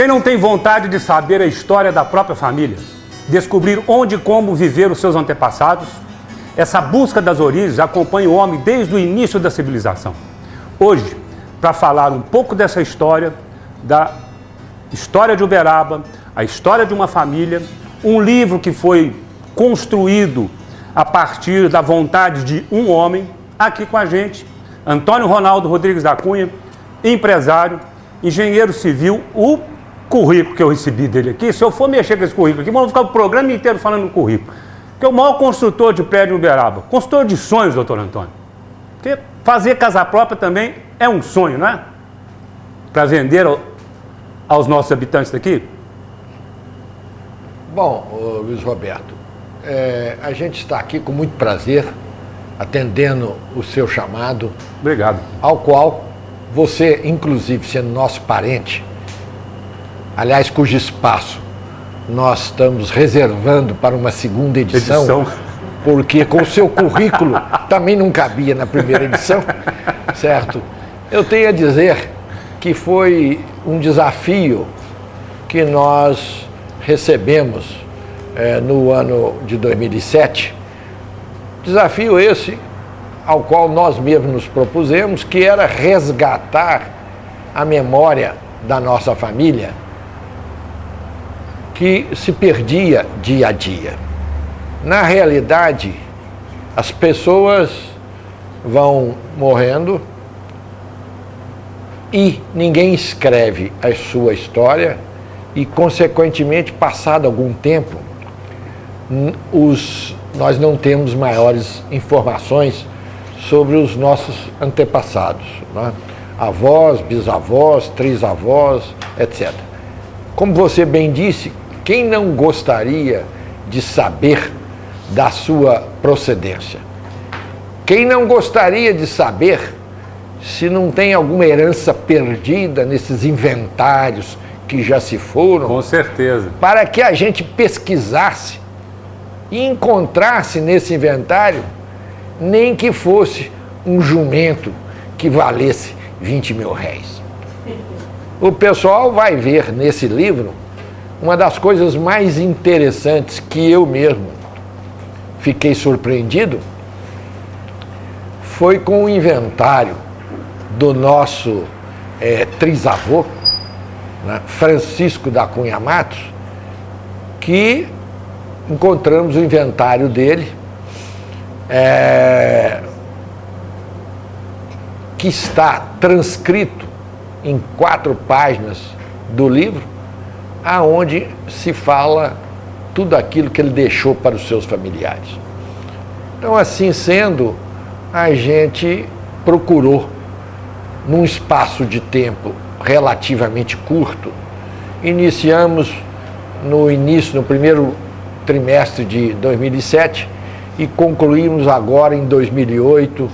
Quem não tem vontade de saber a história da própria família, descobrir onde e como viveram os seus antepassados, essa busca das origens acompanha o homem desde o início da civilização. Hoje, para falar um pouco dessa história, da história de Uberaba, a história de uma família, um livro que foi construído a partir da vontade de um homem, aqui com a gente, Antônio Ronaldo Rodrigues da Cunha, empresário, engenheiro civil. O currículo que eu recebi dele aqui, se eu for mexer com esse currículo aqui, vamos ficar o programa inteiro falando no currículo. Que é o maior construtor de prédio em Uberaba, construtor de sonhos, doutor Antônio. Porque fazer casa própria também é um sonho, não é? Para vender aos nossos habitantes daqui? Bom, Luiz Roberto, a gente está aqui com muito prazer, atendendo o seu chamado. Obrigado. Ao qual você, inclusive, sendo nosso parente, aliás, cujo espaço nós estamos reservando para uma segunda edição. Porque com o seu currículo também não cabia na primeira edição, certo? Eu tenho a dizer que foi um desafio que nós recebemos no ano de 2007, desafio esse ao qual nós mesmos nos propusemos, que era resgatar a memória da nossa família, que se perdia dia a dia. Na realidade, as pessoas vão morrendo e ninguém escreve a sua história e, consequentemente, passado algum tempo, nós não temos maiores informações sobre os nossos antepassados, né? Avós, bisavós, trisavós, etc. Como você bem disse, quem não gostaria de saber da sua procedência? Quem não gostaria de saber se não tem alguma herança perdida nesses inventários que já se foram? Com certeza. Para que a gente pesquisasse e encontrasse nesse inventário, nem que fosse um jumento que valesse 20 mil réis. O pessoal vai ver nesse livro uma das coisas mais interessantes que eu mesmo fiquei surpreendido, foi com o inventário do nosso trisavô, né, Francisco da Cunha Matos, que encontramos o inventário dele, que está transcrito em 4 páginas do livro, aonde se fala tudo aquilo que ele deixou para os seus familiares. Então, assim sendo, a gente procurou, num espaço de tempo relativamente curto, iniciamos no primeiro trimestre de 2007 e concluímos agora em 2008,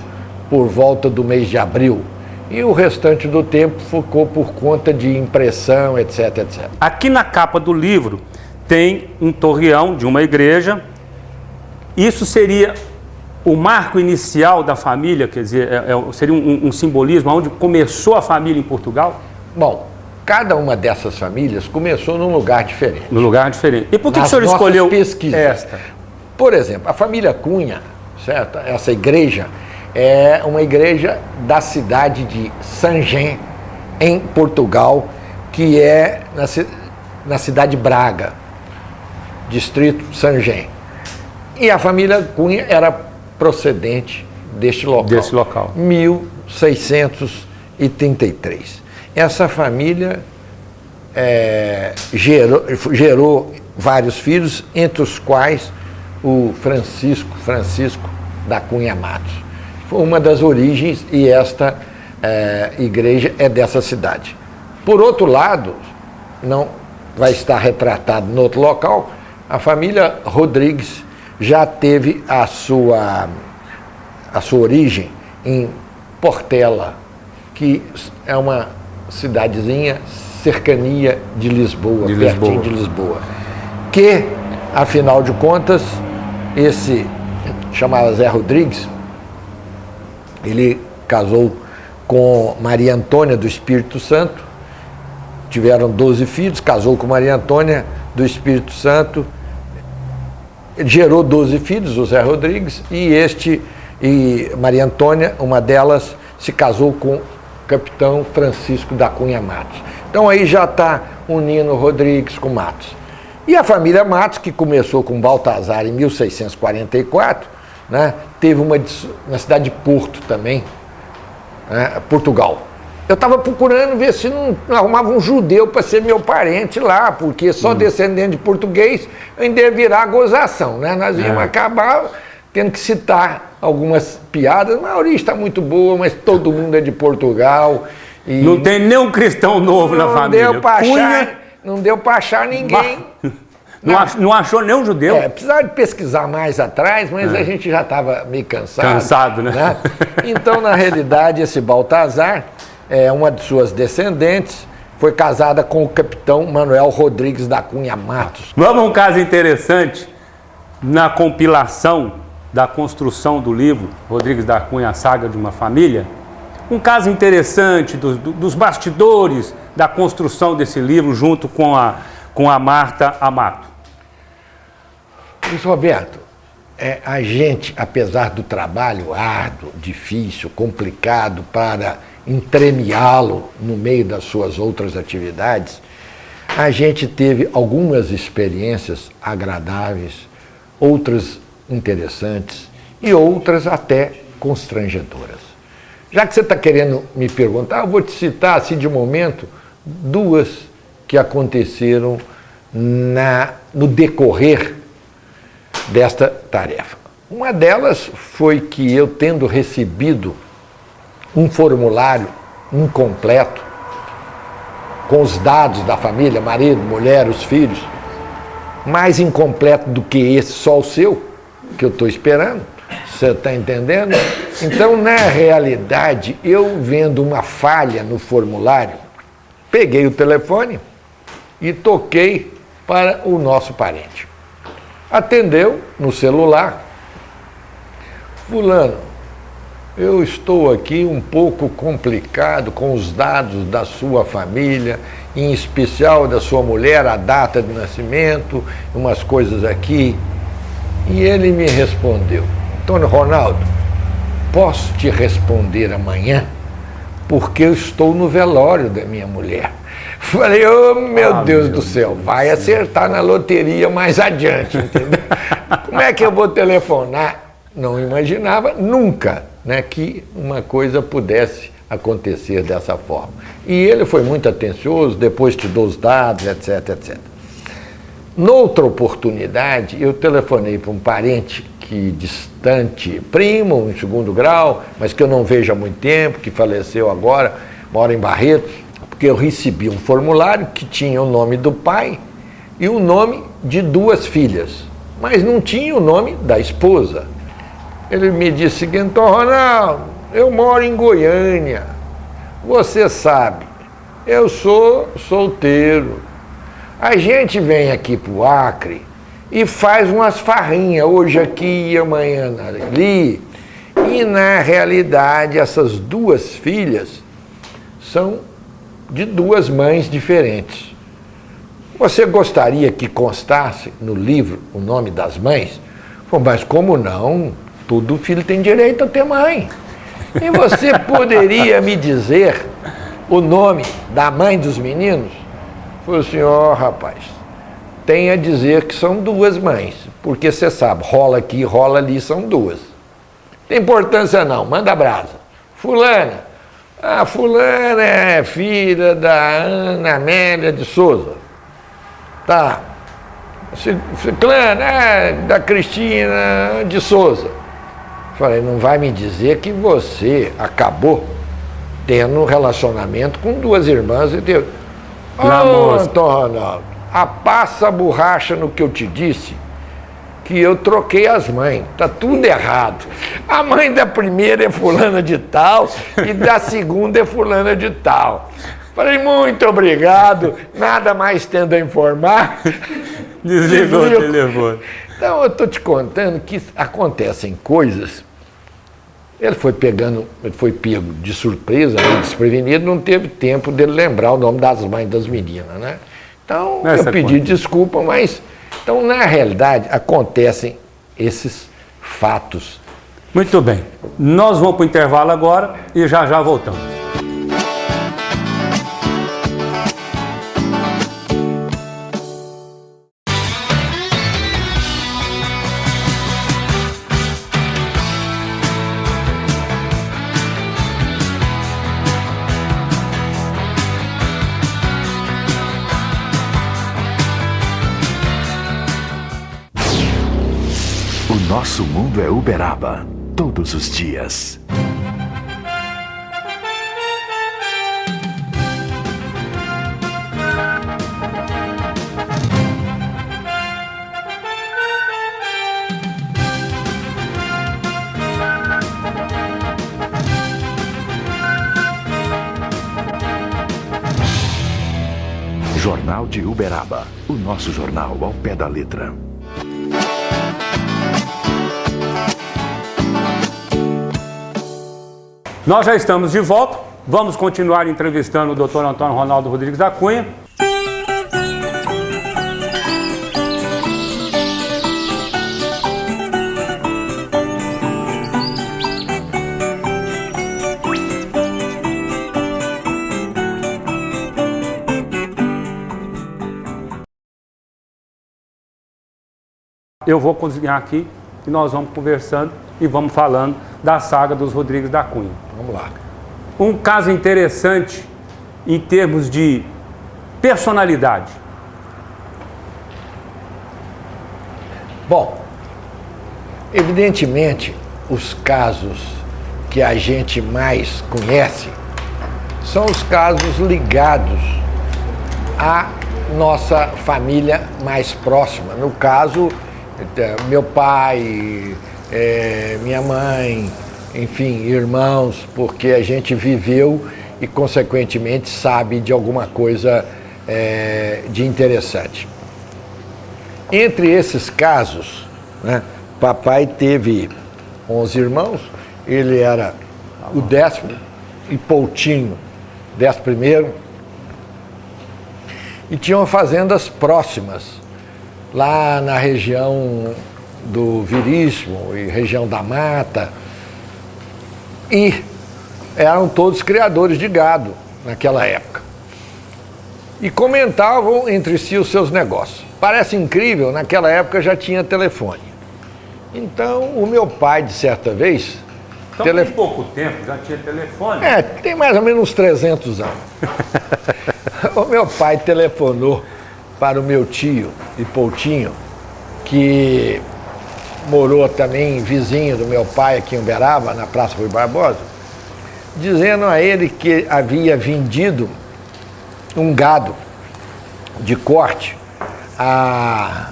por volta do mês de abril. E o restante do tempo ficou por conta de impressão, etc, etc. Aqui na capa do livro tem um torreão de uma igreja. Isso seria o marco inicial da família, quer dizer, seria um simbolismo onde começou a família em Portugal? Bom, cada uma dessas famílias começou num lugar diferente. Num lugar diferente. E por que o senhor escolheu esta? Por exemplo, a família Cunha, certo? Essa igreja é uma igreja da cidade de Sangém, em Portugal, que é na cidade de Braga, distrito Sangém. E a família Cunha era procedente deste local. 1633. Essa família gerou vários filhos, entre os quais o Francisco da Cunha Matos. Foi uma das origens e esta igreja é dessa cidade. Por outro lado, não vai estar retratado no outro local, a família Rodrigues já teve a sua origem em Portela, que é uma cidadezinha cercania de Lisboa, pertinho de Lisboa, que, afinal de contas, esse chamado Zé Rodrigues, ele casou com Maria Antônia do Espírito Santo tiveram 12 filhos, casou com Maria Antônia do Espírito Santo, gerou 12 filhos, o Zé Rodrigues, e Maria Antônia, uma delas, se casou com o capitão Francisco da Cunha Matos. Então aí já está unindo Rodrigues com Matos. E a família Matos, que começou com Baltazar em 1644, né, teve uma na cidade de Porto também, né, Portugal. Eu estava procurando ver se não arrumava um judeu para ser meu parente lá, porque só descendente de português ainda ia virar gozação, né? Nós íamos acabar tendo que citar algumas piadas. A origem está muito boa, mas todo mundo é de Portugal. E não tem nenhum cristão novo na família. Não deu para achar ninguém. Não achou nenhum judeu? Precisava de pesquisar mais atrás, mas a gente já estava meio cansado. Cansado, né? Então, na realidade, esse Baltazar, uma de suas descendentes, foi casada com o capitão Manuel Rodrigues da Cunha Matos. Vamos a um caso interessante na compilação da construção do livro Rodrigues da Cunha, a Saga de uma Família. Um caso interessante dos bastidores da construção desse livro junto com a Marta Amato. Luiz Roberto, a gente, apesar do trabalho árduo, difícil, complicado para entremeá-lo no meio das suas outras atividades, a gente teve algumas experiências agradáveis, outras interessantes e outras até constrangedoras. Já que você está querendo me perguntar, eu vou te citar, assim, de momento, duas que aconteceram no decorrer desta tarefa. Uma delas foi que eu, tendo recebido um formulário incompleto, com os dados da família, marido, mulher, os filhos, mais incompleto do que esse, só o seu, que eu estou esperando, você está entendendo? Então, na realidade, eu vendo uma falha no formulário, peguei o telefone e toquei para o nosso parente. Atendeu no celular. Fulano, eu estou aqui um pouco complicado com os dados da sua família, em especial da sua mulher, a data de nascimento, umas coisas aqui. E ele me respondeu: Antônio Ronaldo, posso te responder amanhã? Porque eu estou no velório da minha mulher. Falei, oh meu Deus do céu, vai acertar na loteria mais adiante, entendeu? Como é que eu vou telefonar? Não imaginava nunca, né, que uma coisa pudesse acontecer dessa forma. E ele foi muito atencioso, depois te dou os dados, etc, etc. Noutra oportunidade, eu telefonei para um parente que distante, primo, em segundo grau, mas que eu não vejo há muito tempo, que faleceu agora, mora em Barretos, porque eu recebi um formulário que tinha o nome do pai e o nome de duas filhas, mas não tinha o nome da esposa. Ele me disse o seguinte: Ronaldo, eu moro em Goiânia, você sabe, eu sou solteiro, a gente vem aqui para o Acre e faz umas farrinhas, hoje aqui e amanhã ali, e na realidade essas duas filhas são de duas mães diferentes. Você gostaria que constasse no livro o nome das mães? Pô, mas como não? Todo filho tem direito a ter mãe. E você poderia me dizer o nome da mãe dos meninos? Falei assim, ó, rapaz, tem a dizer que são duas mães, porque você sabe, rola aqui, rola ali, são duas. Tem importância não, manda brasa. Fulana, a fulana é filha da Ana Amélia de Souza. Tá. Ciclana é da Cristina de Souza. Falei, não vai me dizer que você acabou tendo um relacionamento com duas irmãs e teve... Ô, Antônio Ronaldo, passa a borracha no que eu te disse, que eu troquei as mães, tá tudo errado. A mãe da primeira é fulana de tal e da segunda é fulana de tal. Falei, muito obrigado, nada mais tendo a informar. Desligou o telefone. Então eu estou te contando que acontecem coisas Ele foi pego de surpresa, meio desprevenido, não teve tempo dele lembrar o nome das mães das meninas, né? Então, eu pedi desculpa, mas... Então, na realidade, acontecem esses fatos. Muito bem. Nós vamos para o intervalo agora e já voltamos. Nosso mundo é Uberaba, todos os dias. Jornal de Uberaba, o nosso jornal ao pé da letra. Nós já estamos de volta, vamos continuar entrevistando o Dr. Antônio Ronaldo Rodrigues da Cunha. Eu vou cozinhar aqui e nós vamos conversando e vamos falando da saga dos Rodrigues da Cunha. Vamos lá. Um caso interessante em termos de personalidade. Bom, evidentemente, os casos que a gente mais conhece são os casos ligados à nossa família mais próxima. No caso, meu pai, minha mãe, enfim, irmãos, porque a gente viveu e, consequentemente, sabe de alguma coisa de interessante. Entre esses casos, né, papai teve 11 irmãos, ele era o 10º, e Poutinho, 11º, e tinham fazendas próximas, lá na região do Veríssimo e região da Mata, e eram todos criadores de gado naquela época. E comentavam entre si os seus negócios. Parece incrível, naquela época já tinha telefone. Então, o meu pai, de certa vez... Então, tem pouco tempo, já tinha telefone? Tem mais ou menos uns 300 anos. O meu pai telefonou para o meu tio, Poutinho, que morou também vizinho do meu pai aqui em Uberaba, na Praça Rui Barbosa, dizendo a ele que havia vendido um gado de corte a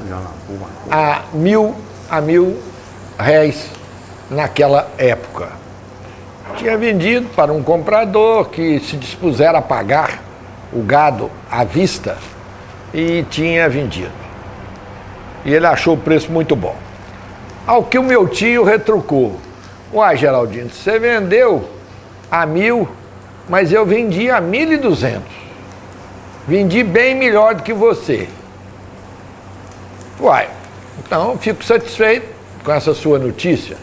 mil réis naquela época. Tinha vendido para um comprador que se dispusera a pagar o gado à vista e tinha vendido. E ele achou o preço muito bom. Ao que o meu tio retrucou: uai, Geraldino, você vendeu a 1.000, mas eu vendi a 1.200. Vendi bem melhor do que você. Uai, então fico satisfeito com essa sua notícia.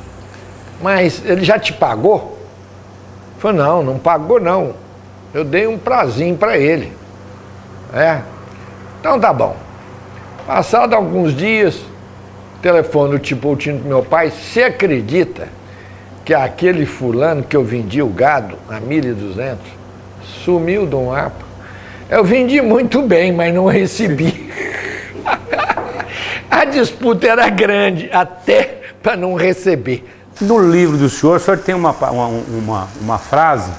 Mas ele já te pagou? Falei, não pagou não. Eu dei um prazinho para ele. Então tá bom. Passado alguns dias, telefone do Poutinho do meu pai: você acredita que aquele fulano que eu vendi o gado a 1.200 sumiu de um mapa? Eu vendi muito bem, mas não recebi. A disputa era grande, até para não receber. No livro do senhor tem uma frase,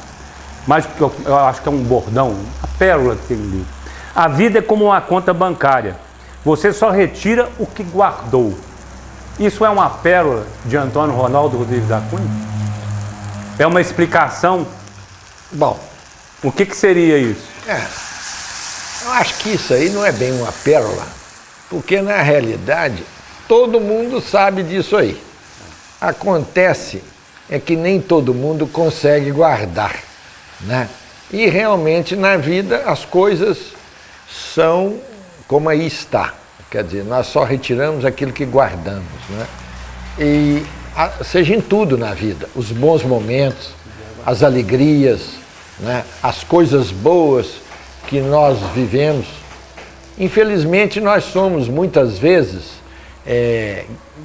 mas eu acho que é um bordão, uma pérola que tem no livro. A vida é como uma conta bancária. Você só retira o que guardou. Isso é uma pérola de Antônio Ronaldo Rodrigues da Cunha? É uma explicação? Bom, o que seria isso? Eu acho que isso aí não é bem uma pérola, porque na realidade todo mundo sabe disso aí. Acontece é que nem todo mundo consegue guardar, né? E realmente na vida as coisas são como aí está. Quer dizer, nós só retiramos aquilo que guardamos, né? E seja em tudo na vida, os bons momentos, as alegrias, né? As coisas boas que nós vivemos. Infelizmente nós somos muitas vezes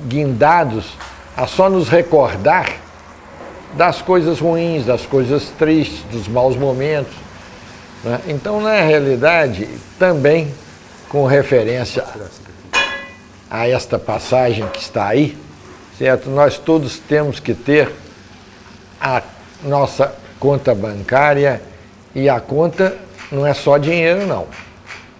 guindados a só nos recordar das coisas ruins, das coisas tristes, dos maus momentos, né? Então, na realidade, também com referência a esta passagem que está aí, certo? Nós todos temos que ter a nossa conta bancária, e a conta não é só dinheiro, não.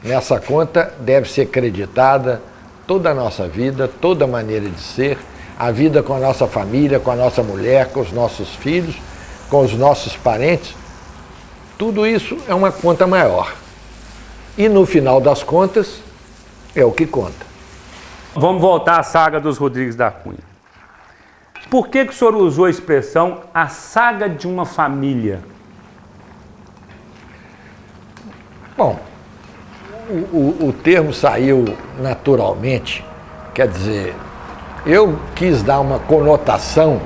Nessa conta deve ser creditada toda a nossa vida, toda a maneira de ser, a vida com a nossa família, com a nossa mulher, com os nossos filhos, com os nossos parentes. Tudo isso é uma conta maior. E no final das contas, é o que conta. Vamos voltar à saga dos Rodrigues da Cunha. Por que o senhor usou a expressão a saga de uma família? Bom, o termo saiu naturalmente, quer dizer, eu quis dar uma conotação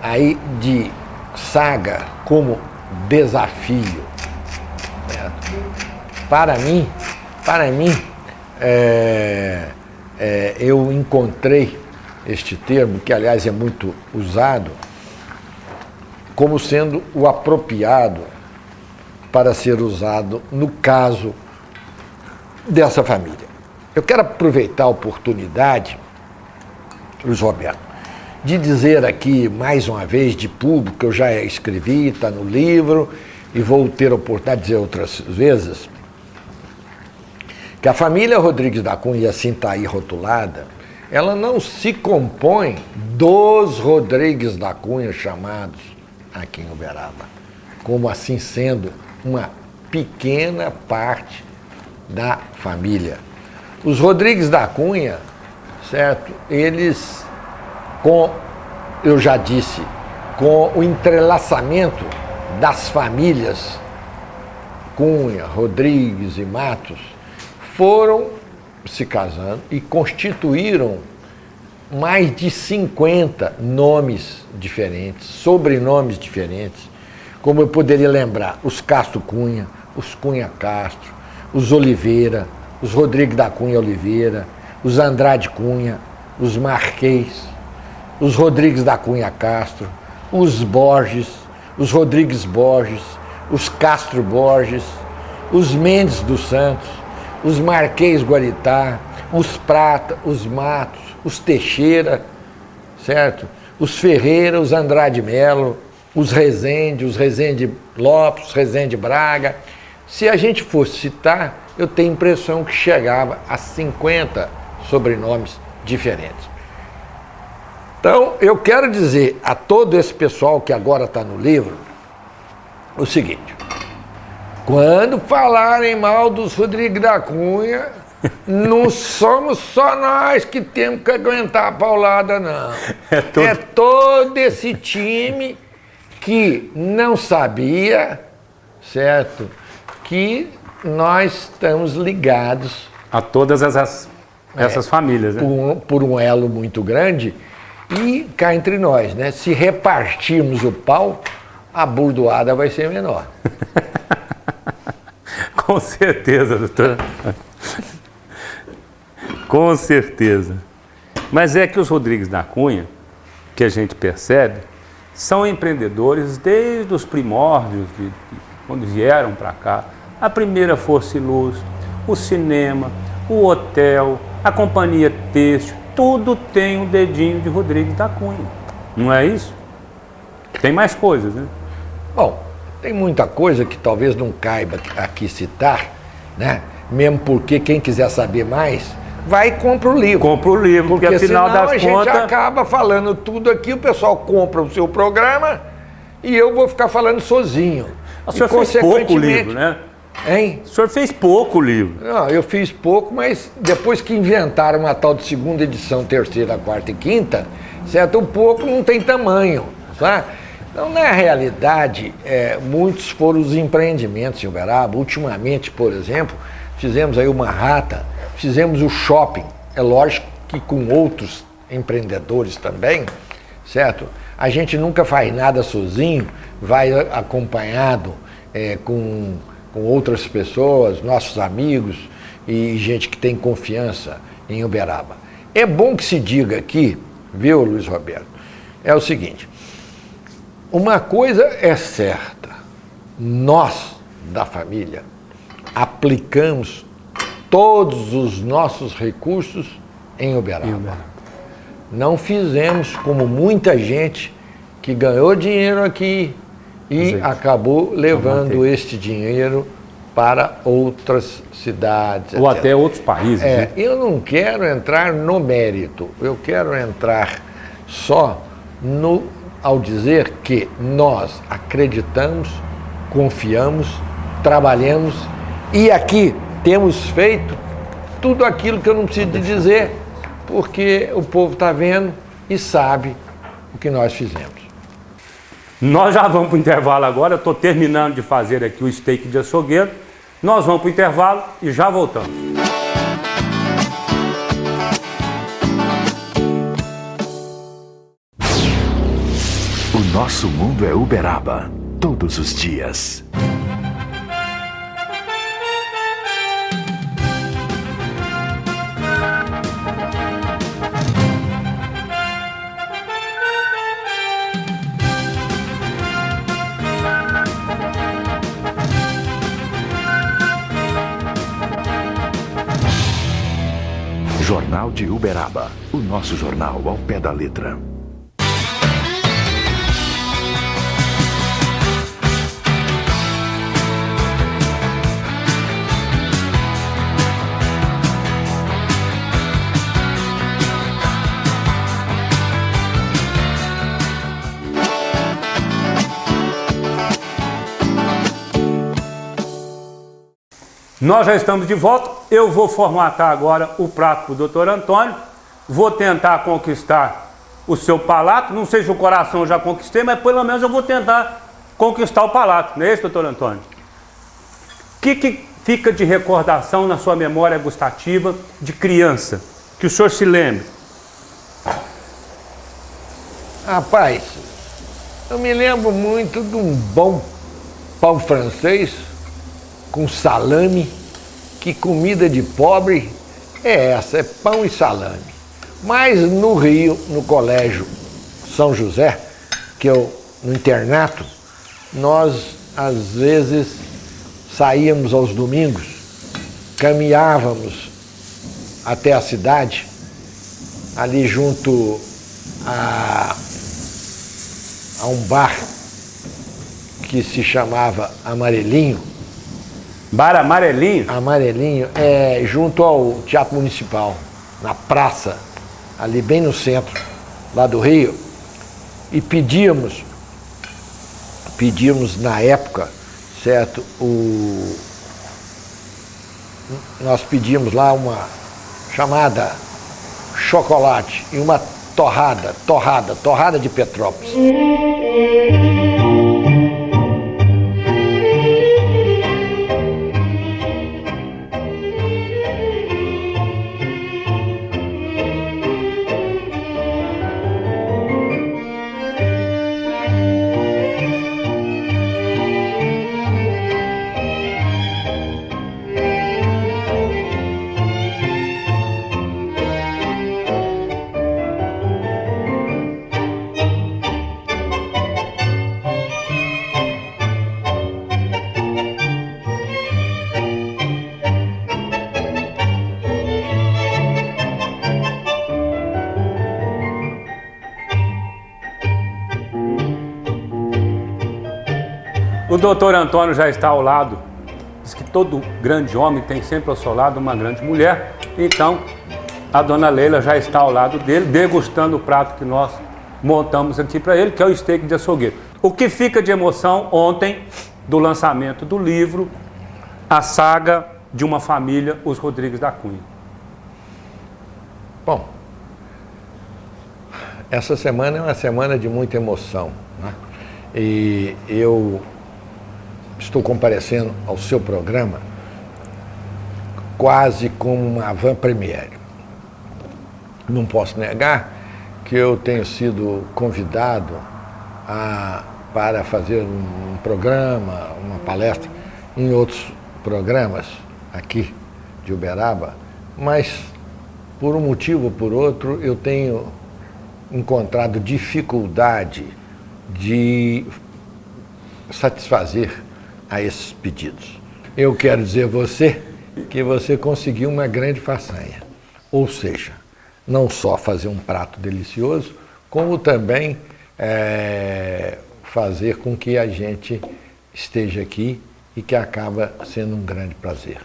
aí de saga como desafio. Para mim, eu encontrei este termo, que aliás é muito usado, como sendo o apropriado para ser usado no caso dessa família. Eu quero aproveitar a oportunidade, Luiz Roberto, de dizer aqui mais uma vez de público, que eu já escrevi, está no livro, e vou ter a oportunidade de dizer outras vezes, que a família Rodrigues da Cunha, e assim está aí rotulada, ela não se compõe dos Rodrigues da Cunha chamados aqui em Uberaba, como assim sendo uma pequena parte da família. Os Rodrigues da Cunha, certo? Eles, eu já disse, com o entrelaçamento das famílias Cunha, Rodrigues e Matos, foram se casando e constituíram mais de 50 nomes diferentes, sobrenomes diferentes, como eu poderia lembrar, os Castro Cunha, os Cunha Castro, os Oliveira, os Rodrigues da Cunha Oliveira, os Andrade Cunha, os Marquês, os Rodrigues da Cunha Castro, os Borges, os Rodrigues Borges, os Castro Borges, os Mendes dos Santos, os Marquês Guaritá, os Prata, os Matos, os Teixeira, certo? Os Ferreira, os Andrade Melo, os Rezende Lopes, os Rezende Braga. Se a gente fosse citar, eu tenho a impressão que chegava a 50 sobrenomes diferentes. Então, eu quero dizer a todo esse pessoal que agora está no livro o seguinte: quando falarem mal dos Rodrigues da Cunha, não somos só nós que temos que aguentar a paulada, não. É todo esse time que não sabia, certo, que nós estamos ligados a todas essas famílias, né? Por um elo muito grande, e cá entre nós, né? Se repartirmos o pau, a burdoada vai ser menor. Com certeza, doutor. Com certeza. Mas é que os Rodrigues da Cunha, que a gente percebe, são empreendedores desde os primórdios, quando vieram para cá. A primeira Força e Luz, o cinema, o hotel, a companhia têxtil, tudo tem um dedinho de Rodrigues da Cunha. Não é isso? Tem mais coisas, né? Bom, tem muita coisa que talvez não caiba aqui citar, né? Mesmo porque quem quiser saber mais, vai e compra o livro. Compra o livro, porque afinal senão das a gente contas... acaba falando tudo aqui, o pessoal compra o seu programa e eu vou ficar falando sozinho. O senhor fez pouco livro, né? Hein? O senhor fez pouco livro. Não, eu fiz pouco, mas depois que inventaram uma tal de segunda edição, terceira, quarta e quinta, certo? O pouco não tem tamanho. tá? Então, na realidade, muitos foram os empreendimentos em Uberaba. Ultimamente, por exemplo, fizemos aí uma rata, fizemos o shopping. É lógico que com outros empreendedores também, certo? A gente nunca faz nada sozinho, vai acompanhado com outras pessoas, nossos amigos e gente que tem confiança em Uberaba. É bom que se diga aqui, viu, Luiz Roberto, é o seguinte, uma coisa é certa, nós da família aplicamos todos os nossos recursos em Uberaba. Não fizemos como muita gente que ganhou dinheiro aqui e acabou levando este dinheiro para outras cidades. Ou até outros países. Né? Eu não quero entrar no mérito, eu quero entrar só ao dizer que nós acreditamos, confiamos, trabalhamos e aqui temos feito tudo aquilo que eu não preciso de dizer, porque o povo está vendo e sabe o que nós fizemos. Nós já vamos para o intervalo agora, eu estou terminando de fazer aqui o steak de açougueiro. Nós vamos para o intervalo e já voltamos. O nosso mundo é Uberaba, todos os dias. Jornal de Uberaba, o nosso jornal ao pé da letra. Nós já estamos de volta, eu vou formatar agora o prato do Dr. Antônio, vou tentar conquistar o seu palato, não sei se o coração eu já conquistei, mas pelo menos eu vou tentar conquistar o palato, não é isso, Dr. Antônio? O que fica de recordação na sua memória gustativa de criança, que o senhor se lembre? Rapaz, eu me lembro muito de um bom pão francês, com salame, que comida de pobre é essa, é pão e salame. Mas no Rio, no colégio São José, no internato, nós às vezes saíamos aos domingos, caminhávamos até a cidade, ali junto a um bar que se chamava Amarelinho. Bar Amarelinho? Amarelinho, junto ao Teatro Municipal, na praça, ali bem no centro, lá do Rio, e pedíamos na época, certo, nós pedíamos lá uma chamada chocolate e uma torrada de Petrópolis. O doutor Antônio já está ao lado, diz que todo grande homem tem sempre ao seu lado uma grande mulher, então a dona Leila já está ao lado dele, degustando o prato que nós montamos aqui para ele, que é o steak de açougueiro. O que fica de emoção ontem, do lançamento do livro, A Saga de uma Família, os Rodrigues da Cunha? Bom, Essa semana é uma semana de muita emoção, né? E eu estou comparecendo ao seu programa quase como uma avant-première. Não posso negar que eu tenho sido convidado para fazer um programa, uma palestra em outros programas aqui de Uberaba, mas por um motivo ou por outro eu tenho encontrado dificuldade de satisfazer a esses pedidos. Eu quero dizer a você que você conseguiu uma grande façanha, ou seja, não só fazer um prato delicioso, como também fazer com que a gente esteja aqui e que acaba sendo um grande prazer.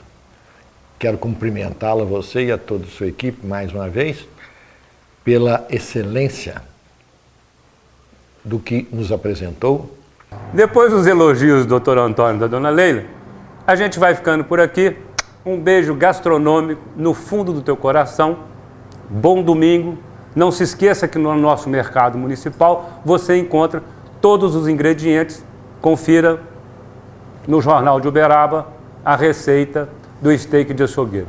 Quero cumprimentá-la, você e a toda a sua equipe, mais uma vez, pela excelência do que nos apresentou. Depois dos elogios do Dr. Antônio e da Dona Leila, a gente vai ficando por aqui. Um beijo gastronômico no fundo do teu coração. Bom domingo. Não se esqueça que no nosso mercado municipal você encontra todos os ingredientes. Confira no Jornal de Uberaba a receita do steak de açougueiro.